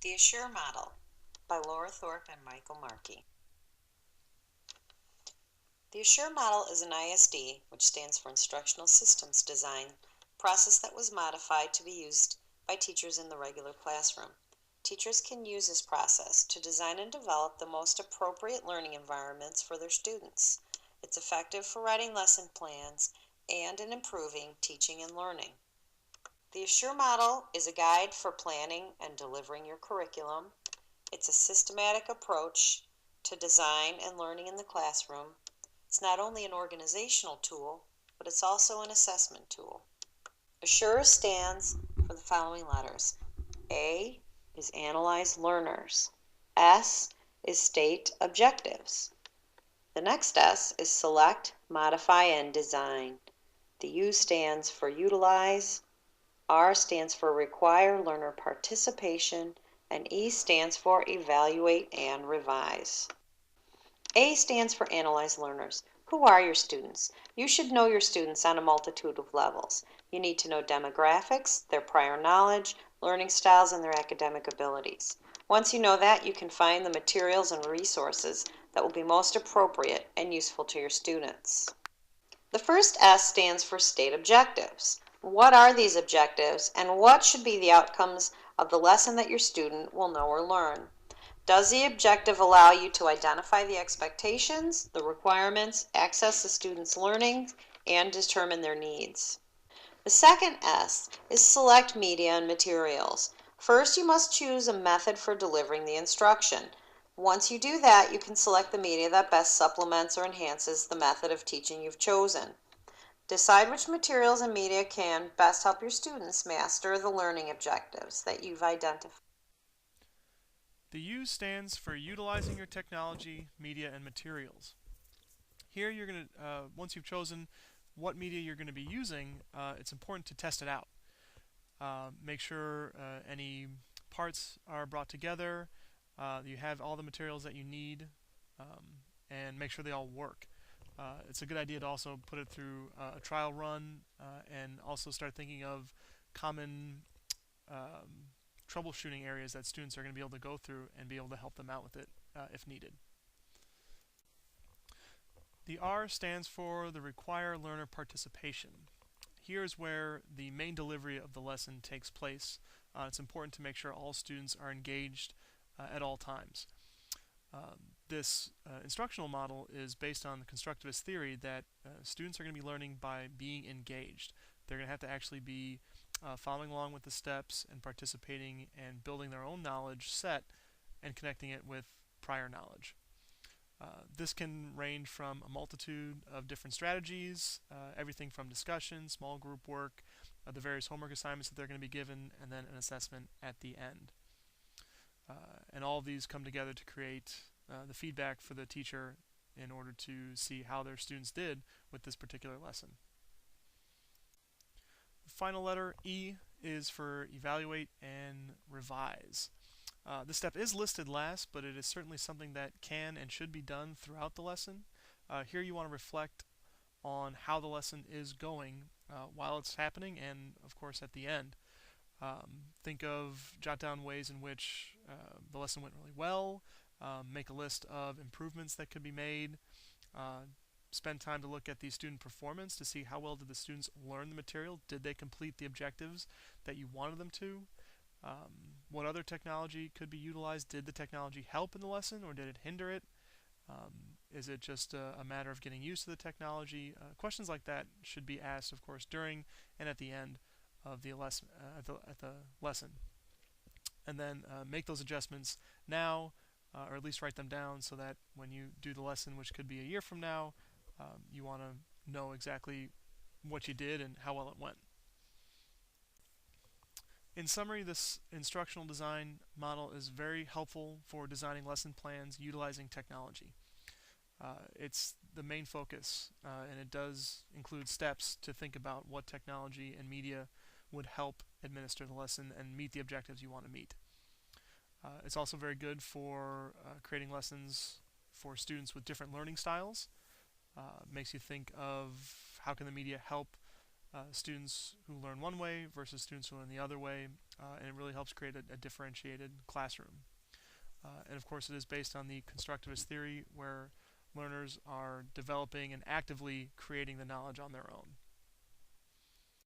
The Assure Model by Laura Thorpe and Michael Markey. The Assure Model is an ISD, which stands for Instructional Systems Design, process that was modified to be used by teachers in the regular classroom. Teachers can use this process to design and develop the most appropriate learning environments for their students. It's effective for writing lesson plans and in improving teaching and learning. The Assure Model is a guide for planning and delivering your curriculum. It's a systematic approach to design and learning in the classroom. It's not only an organizational tool, but it's also an assessment tool. Assure stands for the following letters. A is analyze learners. S is state objectives. The next S is select, modify, and design. The U stands for utilize. R stands for require learner participation, and E stands for evaluate and revise. A stands for analyze learners. Who are your students? You should know your students on a multitude of levels. You need to know demographics, their prior knowledge, learning styles, and their academic abilities. Once you know that, you can find the materials and resources that will be most appropriate and useful to your students. The first S stands for state objectives. What are these objectives, and what should be the outcomes of the lesson that your student will know or learn? Does the objective allow you to identify the expectations, the requirements, access the student's learning, and determine their needs? The second S is select media and materials. First, you must choose a method for delivering the instruction. Once you do that, you can select the media that best supplements or enhances the method of teaching you've chosen. Decide which materials and media can best help your students master the learning objectives that you've identified. The U stands for utilizing your technology, media, and materials. Here you're going to, once you've chosen what media you're going to be using, it's important to test it out. Make sure any parts are brought together, you have all the materials that you need, and make sure they all work. It's a good idea to also put it through a trial run and also start thinking of common troubleshooting areas that students are going to be able to go through and be able to help them out with it if needed. The R stands for the require learner participation. Here's where the main delivery of the lesson takes place. It's important to make sure all students are engaged at all times. This instructional model is based on the constructivist theory that students are going to be learning by being engaged. They're going to have to actually be following along with the steps and participating and building their own knowledge set and connecting it with prior knowledge. This can range from a multitude of different strategies, everything from discussion, small group work, the various homework assignments that they're going to be given, and then an assessment at the end. And all of these come together to create the feedback for the teacher in order to see how their students did with this particular lesson. The final letter, E, is for evaluate and revise. This step is listed last, but it is certainly something that can and should be done throughout the lesson. Here you want to reflect on how the lesson is going while it's happening and, of course, at the end. Jot down ways in which the lesson went really well, make a list of improvements that could be made, spend time to look at the student performance to see how well did the students learn the material, did they complete the objectives that you wanted them to, what other technology could be utilized, did the technology help in the lesson or did it hinder it, is it just a matter of getting used to the technology? Questions like that should be asked, of course, during and at the end of the lesson, and then make those adjustments now, or at least write them down so that when you do the lesson, which could be a year from now, you want to know exactly what you did and how well it went. In summary, this instructional design model is very helpful for designing lesson plans utilizing technology. It's the main focus, and it does include steps to think about what technology and media would help administer the lesson and meet the objectives you want to meet. It's also very good for creating lessons for students with different learning styles. Makes you think of how can the media help students who learn one way versus students who learn the other way, and it really helps create a differentiated classroom. And of course, it is based on the constructivist theory where learners are developing and actively creating the knowledge on their own.